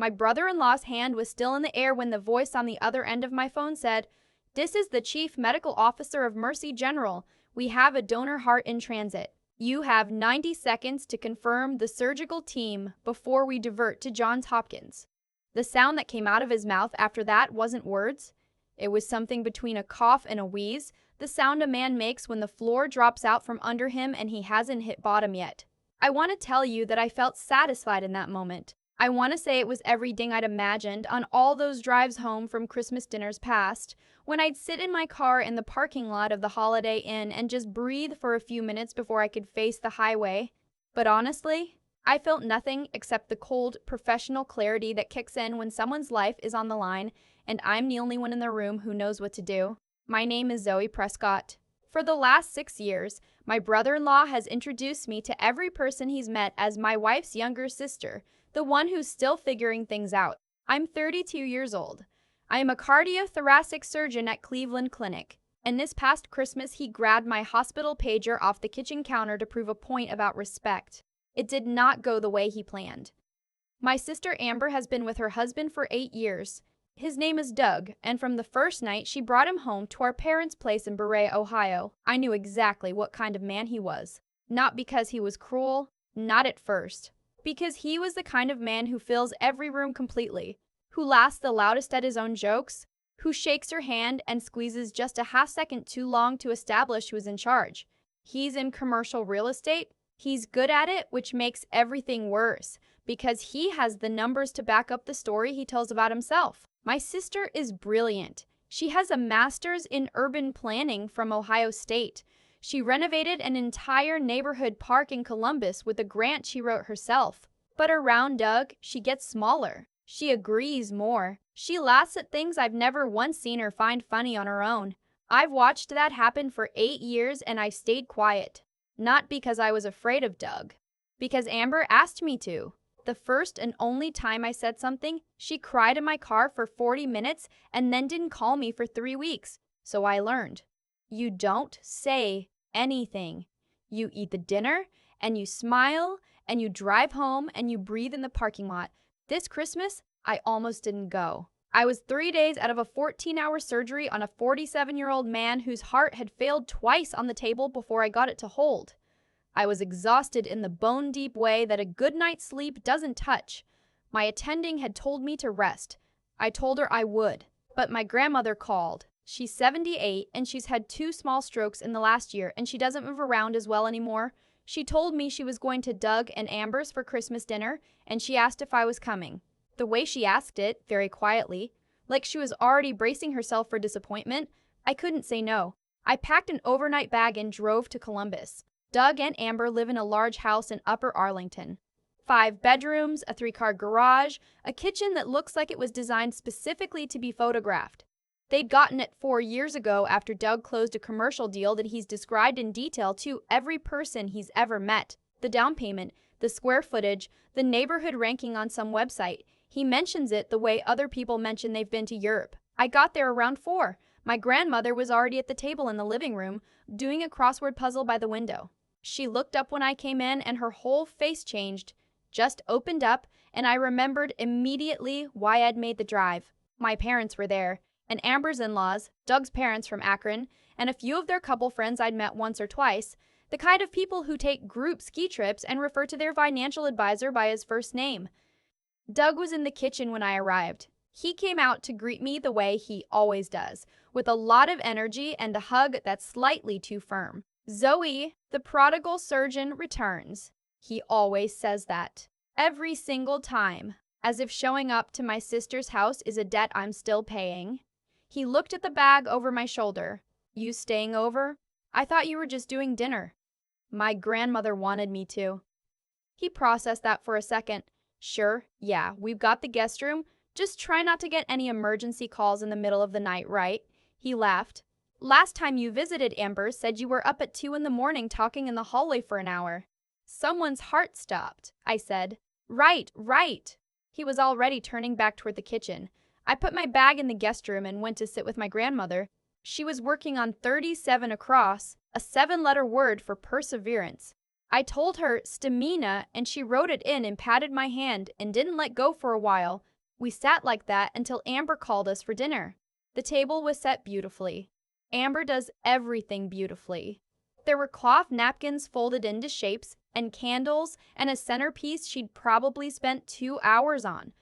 My brother-in-law's hand was still in the air when the voice on the other end of my phone said, "This is the Chief Medical Officer of Mercy General. We have a donor heart in transit. You have 90 seconds to confirm the surgical team before we divert to Johns Hopkins." The sound that came out of his mouth after that wasn't words. It was something between a cough and a wheeze, the sound a man makes when the floor drops out from under him and he hasn't hit bottom yet. I want to tell you that I felt satisfied in that moment. I want to say it was everything I'd imagined on all those drives home from Christmas dinners past, when I'd sit in my car in the parking lot of the Holiday Inn and just breathe for a few minutes before I could face the highway. But honestly, I felt nothing except the cold, professional clarity that kicks in when someone's life is on the line and I'm the only one in the room who knows what to do. My name is Zoe Prescott. For the last 6 years, my brother-in-law has introduced me to every person he's met as my wife's younger sister, the one who's still figuring things out. I'm 32 years old. I am a cardiothoracic surgeon at Cleveland Clinic, and this past Christmas he grabbed my hospital pager off the kitchen counter to prove a point about respect. It did not go the way he planned. My sister Amber has been with her husband for 8 years. His name is Doug, and from the first night she brought him home to our parents' place in Berea, Ohio. I knew exactly what kind of man he was. Not because he was cruel, not at first. Because he was the kind of man who fills every room completely, who laughs the loudest at his own jokes, who shakes your hand and squeezes just a half second too long to establish who is in charge. He's in commercial real estate. He's good at it, which makes everything worse, because he has the numbers to back up the story he tells about himself. My sister is brilliant. She has a master's in urban planning from Ohio State. She renovated an entire neighborhood park in Columbus with a grant she wrote herself. But around Doug, she gets smaller. She agrees more. She laughs at things I've never once seen her find funny on her own. I've watched that happen for 8 years and I stayed quiet. Not because I was afraid of Doug. Because Amber asked me to. The first and only time I said something, she cried in my car for 40 minutes and then didn't call me for 3 weeks. So I learned. You don't say anything. You eat the dinner, and you smile, and you drive home, and you breathe in the parking lot. This Christmas, I almost didn't go. I was 3 days out of a 14-hour surgery on a 47-year-old man whose heart had failed twice on the table before I got it to hold. I was exhausted in the bone-deep way that a good night's sleep doesn't touch. My attending had told me to rest. I told her I would. But my grandmother called. She's 78, and she's had 2 small strokes in the last year, and she doesn't move around as well anymore. She told me she was going to Doug and Amber's for Christmas dinner, and she asked if I was coming. The way she asked it, very quietly, like she was already bracing herself for disappointment, I couldn't say no. I packed an overnight bag and drove to Columbus. Doug and Amber live in a large house in Upper Arlington. 5 bedrooms, a 3-car garage, a kitchen that looks like it was designed specifically to be photographed. They'd gotten it 4 years ago after Doug closed a commercial deal that he's described in detail to every person he's ever met. The down payment, the square footage, the neighborhood ranking on some website. He mentions it the way other people mention they've been to Europe. I got there around 4. My grandmother was already at the table in the living room, doing a crossword puzzle by the window. She looked up when I came in and her whole face changed, just opened up, and I remembered immediately why I'd made the drive. My parents were there, and Amber's in-laws, Doug's parents from Akron, and a few of their couple friends I'd met once or twice, the kind of people who take group ski trips and refer to their financial advisor by his first name. Doug was in the kitchen when I arrived. He came out to greet me the way he always does, with a lot of energy and a hug that's slightly too firm. "Zoe, the prodigal surgeon returns." He always says that. Every single time, as if showing up to my sister's house is a debt I'm still paying. He looked at the bag over my shoulder. "You staying over? I thought you were just doing dinner." "My grandmother wanted me to." He processed that for a second. "Sure, yeah, we've got the guest room. Just try not to get any emergency calls in the middle of the night, right?" He laughed. "Last time you visited, Amber said you were up at 2 in the morning talking in the hallway for an hour." "Someone's heart stopped," I said. Right. He was already turning back toward the kitchen. I put my bag in the guest room and went to sit with my grandmother. She was working on 37 across, a 7-letter word for perseverance. I told her stamina, and she wrote it in and patted my hand and didn't let go for a while, We sat like that until Amber called us for dinner. The table was set beautifully. Amber does everything beautifully. There were cloth napkins folded into shapes, and candles, and a centerpiece she'd probably spent 2 hours on.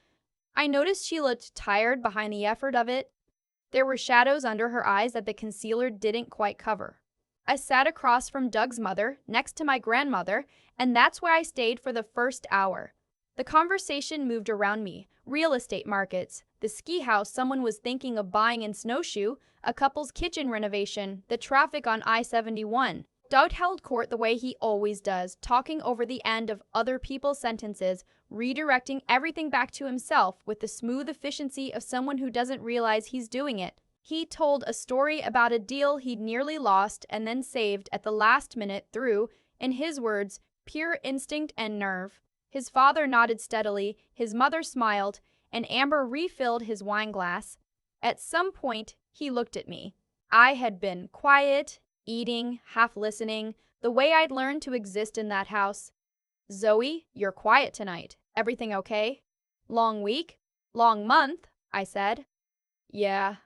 I noticed she looked tired behind the effort of it. There were shadows under her eyes that the concealer didn't quite cover. I sat across from Doug's mother, next to my grandmother, and that's where I stayed for the first hour. The conversation moved around me: real estate markets, the ski house someone was thinking of buying in Snowshoe, a couple's kitchen renovation, the traffic on I-71. Doug held court the way he always does, talking over the end of other people's sentences, redirecting everything back to himself with the smooth efficiency of someone who doesn't realize he's doing it. He told a story about a deal he'd nearly lost and then saved at the last minute through, in his words, pure instinct and nerve. His father nodded steadily, his mother smiled, and Amber refilled his wine glass. At some point, he looked at me. I had been quiet, eating, half listening, the way I'd learned to exist in that house. "Zoe, you're quiet tonight. Everything okay?" "Long week? Long month," I said. "Yeah."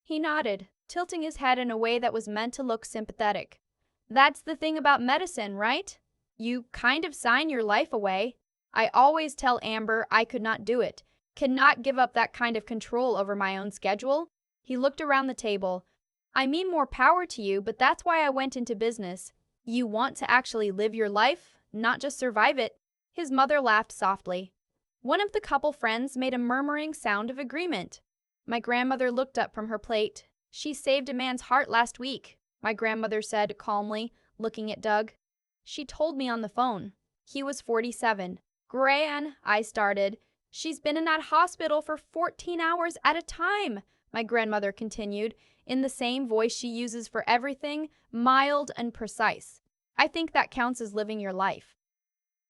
He nodded, tilting his head in a way that was meant to look sympathetic. "That's the thing about medicine, right? You kind of sign your life away. I always tell Amber I could not do it, cannot give up that kind of control over my own schedule." He looked around the table. "I mean, more power to you, but that's why I went into business. You want to actually live your life, not just survive it." His mother laughed softly. One of the couple friends made a murmuring sound of agreement. My grandmother looked up from her plate. "She saved a man's heart last week," my grandmother said calmly, looking at Doug. "She told me on the phone." He was 47. "Gran," I started. "She's been in that hospital for 14 hours at a time," my grandmother continued, in the same voice she uses for everything, mild and precise. "I think that counts as living your life."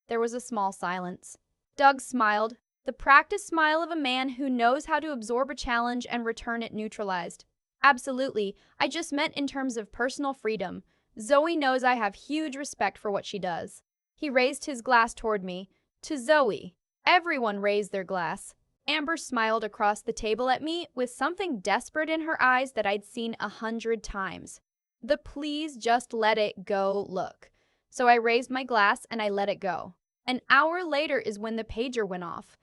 There was a small silence. Doug smiled, the practiced smile of a man who knows how to absorb a challenge and return it neutralized. "Absolutely. I just meant in terms of personal freedom. Zoe knows I have huge respect for what she does." He raised his glass toward me. "To Zoe." Everyone raised their glass. Amber smiled across the table at me with something desperate in her eyes that I'd seen 100 times. The "please just let it go" look. So I raised my glass and I let it go. An hour later is when the pager went off.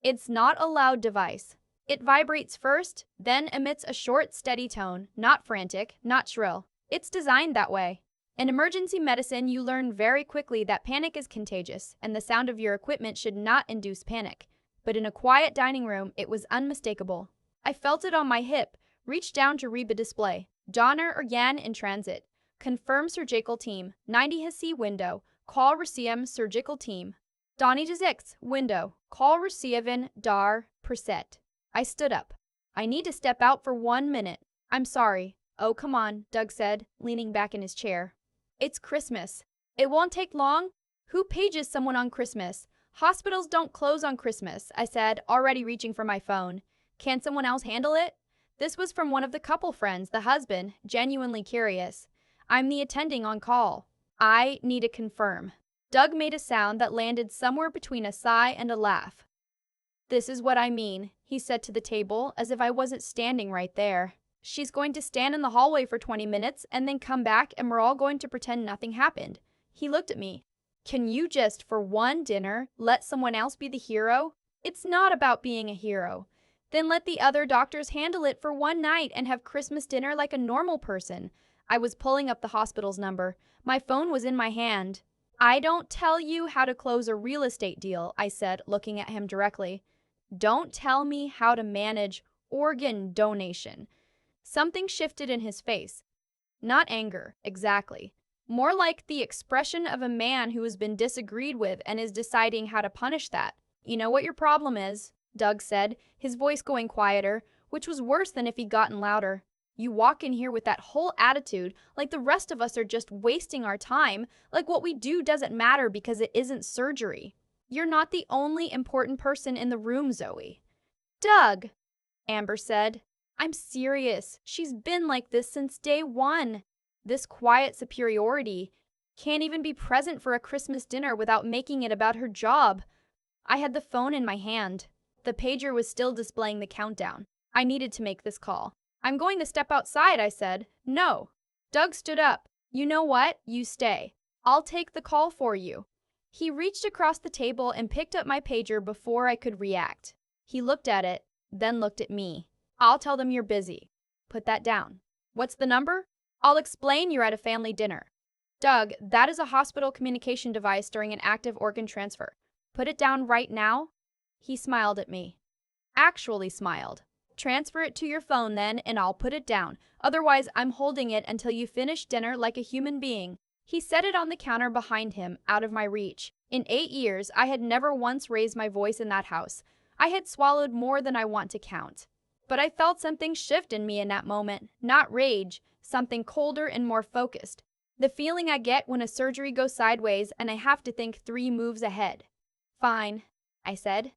It's not a loud device. It vibrates first, then emits a short, steady tone, not frantic, not shrill. It's designed that way. In emergency medicine, you learn very quickly that panic is contagious, and the sound of your equipment should not induce panic. But in a quiet dining room, it was unmistakable. I felt it on my hip, reached down to read the display. Donner or Yan in transit. Confirm surgical team. 90 Hasi window. Call Reciem surgical team. Donnie Dezix window. Call Receivin Dar Perset. I stood up. "I need to step out for 1 minute. I'm sorry." "Oh, come on," Doug said, leaning back in his chair. "It's Christmas. It won't take long. Who pages someone on Christmas? Hospitals don't close on Christmas," I said, already reaching for my phone. "Can someone else handle it?" This was from one of the couple friends, the husband, genuinely curious. "I'm the attending on call. I need to confirm." Doug made a sound that landed somewhere between a sigh and a laugh. "This is what I mean," he said to the table, as if I wasn't standing right there. "She's going to stand in the hallway for 20 minutes and then come back and we're all going to pretend nothing happened." He looked at me. "Can you just, for one dinner, let someone else be the hero?" "It's not about being a hero." "Then let the other doctors handle it for one night and have Christmas dinner like a normal person." I was pulling up the hospital's number. My phone was in my hand. "I don't tell you how to close a real estate deal," I said, looking at him directly. "Don't tell me how to manage organ donation." Something shifted in his face. Not anger, exactly. More like the expression of a man who has been disagreed with and is deciding how to punish that. "You know what your problem is," Doug said, his voice going quieter, which was worse than if he'd gotten louder. "You walk in here with that whole attitude, like the rest of us are just wasting our time, like what we do doesn't matter because it isn't surgery. You're not the only important person in the room, Zoe." "Doug," Amber said. "I'm serious. She's been like this since day one. This quiet superiority. Can't even be present for a Christmas dinner without making it about her job." I had the phone in my hand. The pager was still displaying the countdown. I needed to make this call. "I'm going to step outside," I said. "No." Doug stood up. "You know what? You stay. I'll take the call for you." He reached across the table and picked up my pager before I could react. He looked at it, then looked at me. "I'll tell them you're busy. Put that down." "What's the number?" "I'll explain you're at a family dinner." "Doug, that is a hospital communication device during an active organ transfer. Put it down right now." He smiled at me. Actually smiled. "Transfer it to your phone then, and I'll put it down. Otherwise, I'm holding it until you finish dinner like a human being." He set it on the counter behind him, out of my reach. In 8 years, I had never once raised my voice in that house. I had swallowed more than I want to count. But I felt something shift in me in that moment. Not rage, something colder and more focused. The feeling I get when a surgery goes sideways and I have to think 3 moves ahead. "Fine," I said.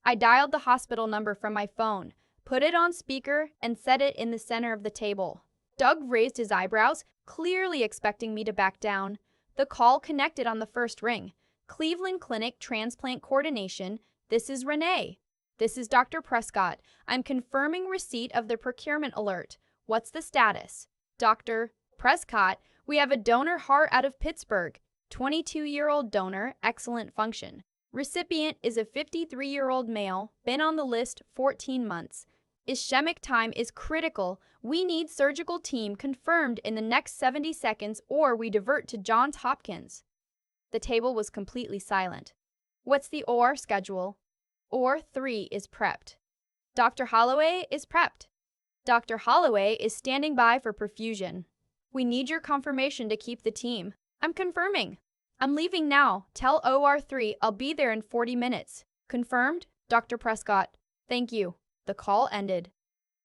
I dialed the hospital number from my phone, put it on speaker, and set it in the center of the table. Doug raised his eyebrows, clearly expecting me to back down. The call connected on the first ring. "Cleveland Clinic Transplant Coordination. This is Renee." "This is Dr. Prescott. I'm confirming receipt of the procurement alert. What's the status?" "Dr. Prescott, we have a donor heart out of Pittsburgh. 22-year-old donor, excellent function. Recipient is a 53-year-old male, been on the list 14 months. Ischemic time is critical. We need surgical team confirmed in the next 70 seconds or we divert to Johns Hopkins." The table was completely silent. "What's the OR schedule?" "OR 3 is prepped." "Dr. Holloway is prepped." "Dr. Holloway is standing by for perfusion." "We need your confirmation to keep the team." "I'm confirming." "I'm leaving now. Tell OR 3 I'll be there in 40 minutes. Confirmed, Dr. Prescott." "Thank you." The call ended.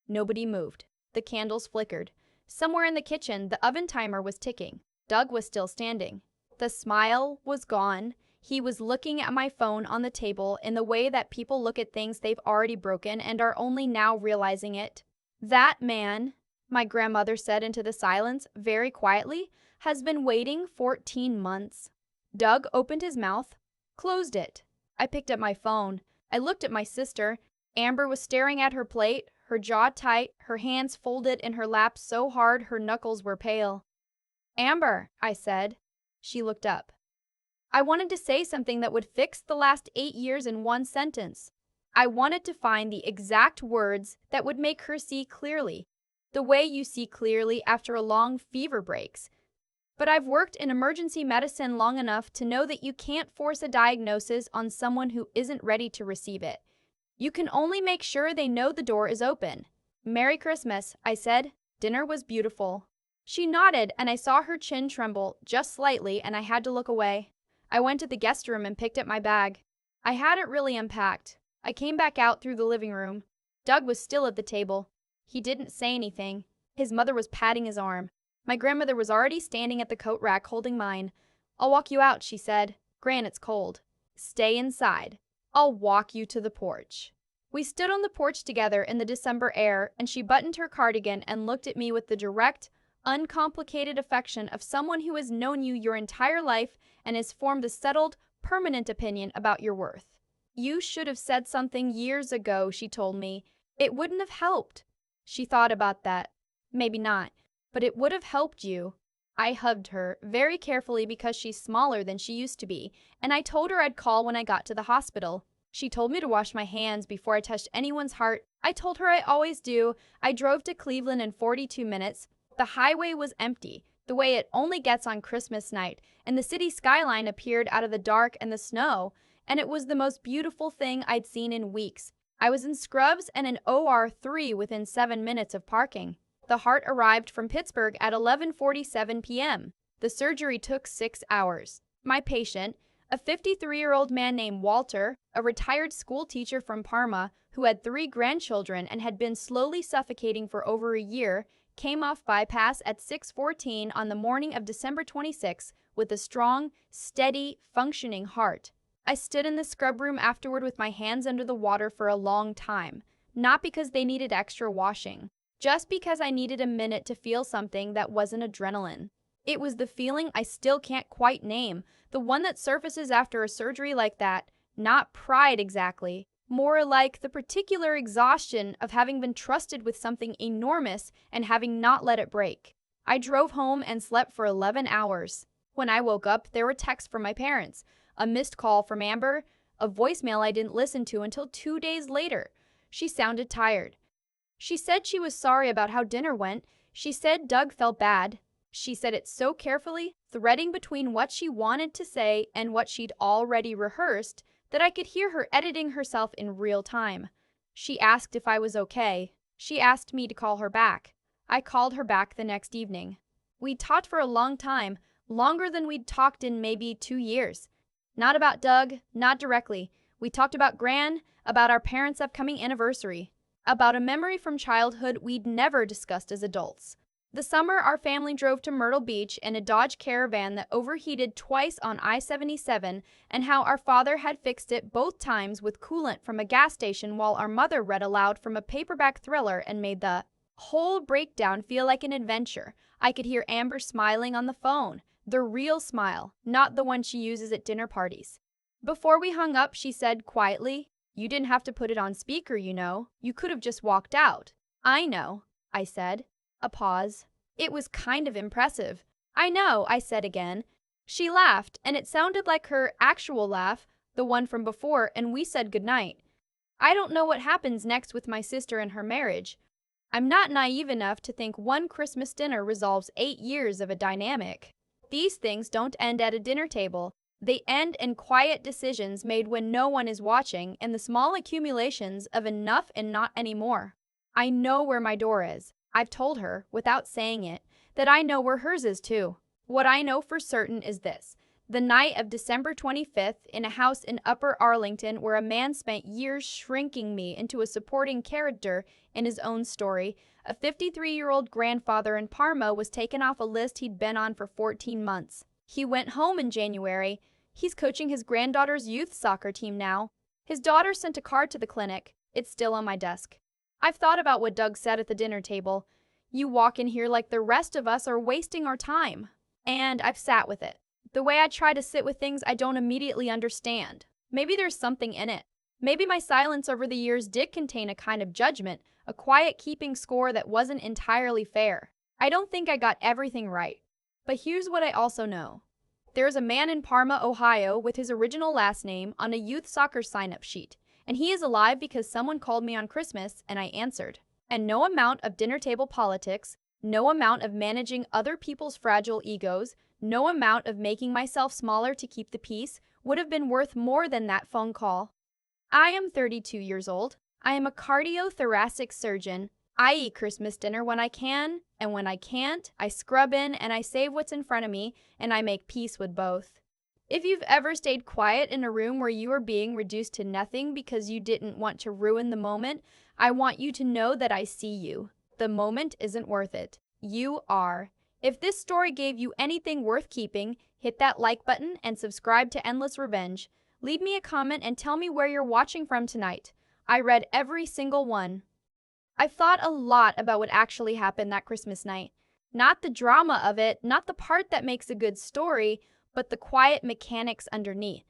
Nobody moved. The candles flickered. Somewhere in the kitchen, the oven timer was ticking. Doug was still standing. The smile was gone. He was looking at my phone on the table in the way that people look at things they've already broken and are only now realizing it. "That man," my grandmother said into the silence, very quietly, "has been waiting 14 months. Doug opened his mouth, closed it. I picked up my phone. I looked at my sister. Amber was staring at her plate, her jaw tight, her hands folded in her lap so hard her knuckles were pale. "Amber," I said. She looked up. I wanted to say something that would fix the last 8 years in one sentence. I wanted to find the exact words that would make her see clearly, the way you see clearly after a long fever breaks. But I've worked in emergency medicine long enough to know that you can't force a diagnosis on someone who isn't ready to receive it. You can only make sure they know the door is open. "Merry Christmas," I said. "Dinner was beautiful." She nodded, and I saw her chin tremble just slightly, and I had to look away. I went to the guest room and picked up my bag. I hadn't really unpacked. I came back out through the living room. Doug was still at the table. He didn't say anything. His mother was patting his arm. My grandmother was already standing at the coat rack holding mine. "I'll walk you out," she said. "Gran, it's cold." "Stay inside. I'll walk you to the porch." We stood on the porch together in the December air, and she buttoned her cardigan and looked at me with the direct, uncomplicated affection of someone who has known you your entire life and has formed a settled, permanent opinion about your worth. "You should have said something years ago," she told me. "It wouldn't have helped." She thought about that. "Maybe not, but it would have helped you." I hugged her, very carefully because she's smaller than she used to be, and I told her I'd call when I got to the hospital. She told me to wash my hands before I touched anyone's heart. I told her I always do. I drove to Cleveland in 42 minutes. The highway was empty, the way it only gets on Christmas night, and the city skyline appeared out of the dark and the snow, and it was the most beautiful thing I'd seen in weeks. I was in scrubs and in OR 3 within 7 minutes of parking. The heart arrived from Pittsburgh at 11:47 p.m. The surgery took 6 hours. My patient, a 53-year-old man named Walter, a retired school teacher from Parma who had 3 grandchildren and had been slowly suffocating for over a year, came off bypass at 6:14 on the morning of December 26 with a strong, steady, functioning heart. I stood in the scrub room afterward with my hands under the water for a long time, not because they needed extra washing, just because I needed a minute to feel something that wasn't adrenaline. It was the feeling I still can't quite name, the one that surfaces after a surgery like that. Not pride exactly, More like the particular exhaustion of having been trusted with something enormous and having not let it break. I drove home and slept for 11 hours. When I woke up, there were texts from my parents, a missed call from Amber, a voicemail I didn't listen to until 2 days later. She sounded tired. She said she was sorry about how dinner went. She said Doug felt bad. She said it so carefully, threading between what she wanted to say and what she'd already rehearsed, that I could hear her editing herself in real time. She asked if I was okay. She asked me to call her back. I called her back the next evening. We'd talked for a long time, longer than we'd talked in maybe 2 years. Not about Doug, not directly. We talked about Gran, about our parents' upcoming anniversary, about a memory from childhood we'd never discussed as adults. The summer, our family drove to Myrtle Beach in a Dodge Caravan that overheated twice on I-77, and how our father had fixed it both times with coolant from a gas station while our mother read aloud from a paperback thriller and made the whole breakdown feel like an adventure. I could hear Amber smiling on the phone, the real smile, not the one she uses at dinner parties. Before we hung up, she said quietly, "You didn't have to put it on speaker, you know. You could have just walked out." "I know," I said. A pause. It was kind of impressive. "I know," I said again. She laughed, and it sounded like her actual laugh, the one from before, and we said goodnight. I don't know what happens next with my sister and her marriage. I'm not naive enough to think one Christmas dinner resolves 8 years of a dynamic. These things don't end at a dinner table. They end in quiet decisions made when no one is watching, and the small accumulations of enough and not anymore. I know where my door is. I've told her, without saying it, that I know where hers is too. What I know for certain is this. The night of December 25th, in a house in Upper Arlington where a man spent years shrinking me into a supporting character in his own story, a 53-year-old grandfather in Parma was taken off a list he'd been on for 14 months. He went home in January. He's coaching his granddaughter's youth soccer team now. His daughter sent a card to the clinic. It's still on my desk. I've thought about what Doug said at the dinner table. You walk in here like the rest of us are wasting our time. And I've sat with it. The way I try to sit with things I don't immediately understand. Maybe there's something in it. Maybe my silence over the years did contain a kind of judgment, a quiet keeping score that wasn't entirely fair. I don't think I got everything right. But here's what I also know. There's a man in Parma, Ohio, with his original last name on a youth soccer sign-up sheet. And he is alive because someone called me on Christmas and I answered. And no amount of dinner table politics, no amount of managing other people's fragile egos, no amount of making myself smaller to keep the peace would have been worth more than that phone call. I am 32 years old. I am a cardiothoracic surgeon. I eat Christmas dinner when I can, and when I can't, I scrub in and I save what's in front of me, and I make peace with both. If you've ever stayed quiet in a room where you are being reduced to nothing because you didn't want to ruin the moment, I want you to know that I see you. The moment isn't worth it. You are. If this story gave you anything worth keeping, hit that like button and subscribe to Endless Revenge. Leave me a comment and tell me where you're watching from tonight. I read every single one. I've thought a lot about what actually happened that Christmas night. Not the drama of it, not the part that makes a good story, but the quiet mechanics underneath.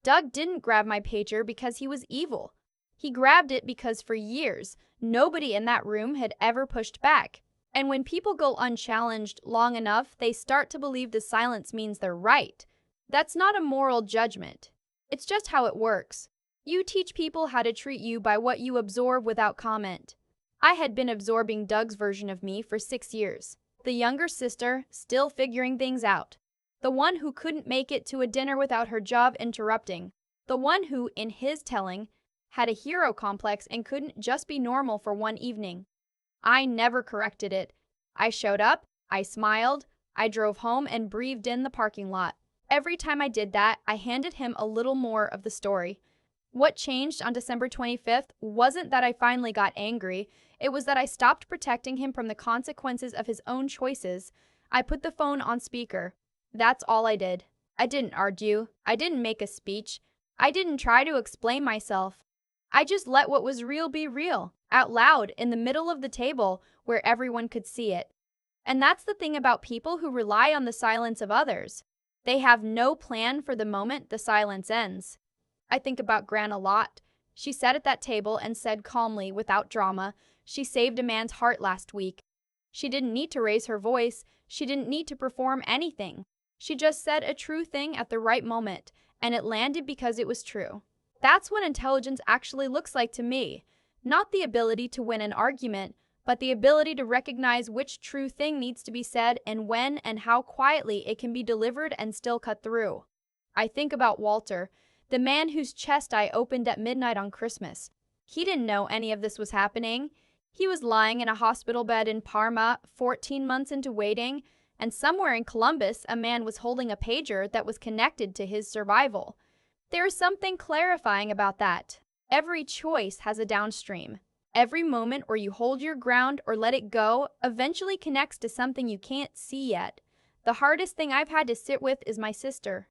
Doug didn't grab my pager because he was evil. He grabbed it because for years, nobody in that room had ever pushed back. And when people go unchallenged long enough, they start to believe the silence means they're right. That's not a moral judgment. It's just how it works. You teach people how to treat you by what you absorb without comment. I had been absorbing Doug's version of me for 6 years. The younger sister, still figuring things out. The one who couldn't make it to a dinner without her job interrupting. The one who, in his telling, had a hero complex and couldn't just be normal for one evening. I never corrected it. I showed up, I smiled, I drove home and breathed in the parking lot. Every time I did that, I handed him a little more of the story. What changed on December 25th wasn't that I finally got angry. It was that I stopped protecting him from the consequences of his own choices. I put the phone on speaker. That's all I did. I didn't argue. I didn't make a speech. I didn't try to explain myself. I just let what was real be real, out loud, in the middle of the table where everyone could see it. And that's the thing about people who rely on the silence of others. They have no plan for the moment the silence ends. I think about Gran a lot. She sat at that table and said calmly, without drama, "She saved a man's heart last week." She didn't need to raise her voice. She didn't need to perform anything. She just said a true thing at the right moment, and it landed because it was true. That's what intelligence actually looks like to me. Not the ability to win an argument, but the ability to recognize which true thing needs to be said and when and how quietly it can be delivered and still cut through. I think about Walter, the man whose chest I opened at midnight on Christmas. He didn't know any of this was happening. He was lying in a hospital bed in Parma, 14 months into waiting, and somewhere in Columbus, a man was holding a pager that was connected to his survival. There is something clarifying about that. Every choice has a downstream. Every moment where you hold your ground or let it go eventually connects to something you can't see yet. The hardest thing I've had to sit with is my sister.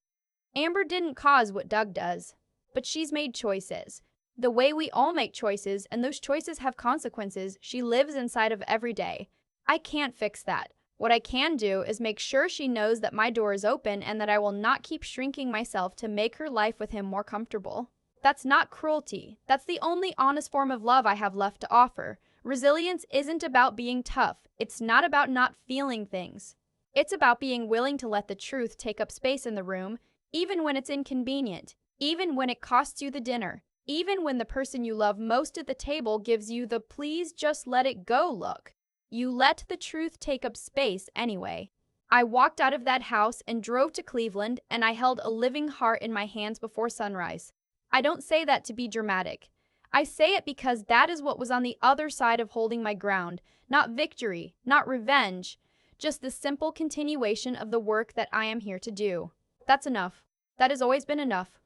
Amber didn't cause what Doug does, but she's made choices. The way we all make choices, and those choices have consequences, she lives inside of every day. I can't fix that. What I can do is make sure she knows that my door is open and that I will not keep shrinking myself to make her life with him more comfortable. That's not cruelty. That's the only honest form of love I have left to offer. Resilience isn't about being tough. It's not about not feeling things. It's about being willing to let the truth take up space in the room, even when it's inconvenient, even when it costs you the dinner, even when the person you love most at the table gives you the "please just let it go" look. You let the truth take up space anyway. I walked out of that house and drove to Cleveland, and I held a living heart in my hands before sunrise. I don't say that to be dramatic. I say it because that is what was on the other side of holding my ground. Not victory, not revenge, just the simple continuation of the work that I am here to do. That's enough. That has always been enough.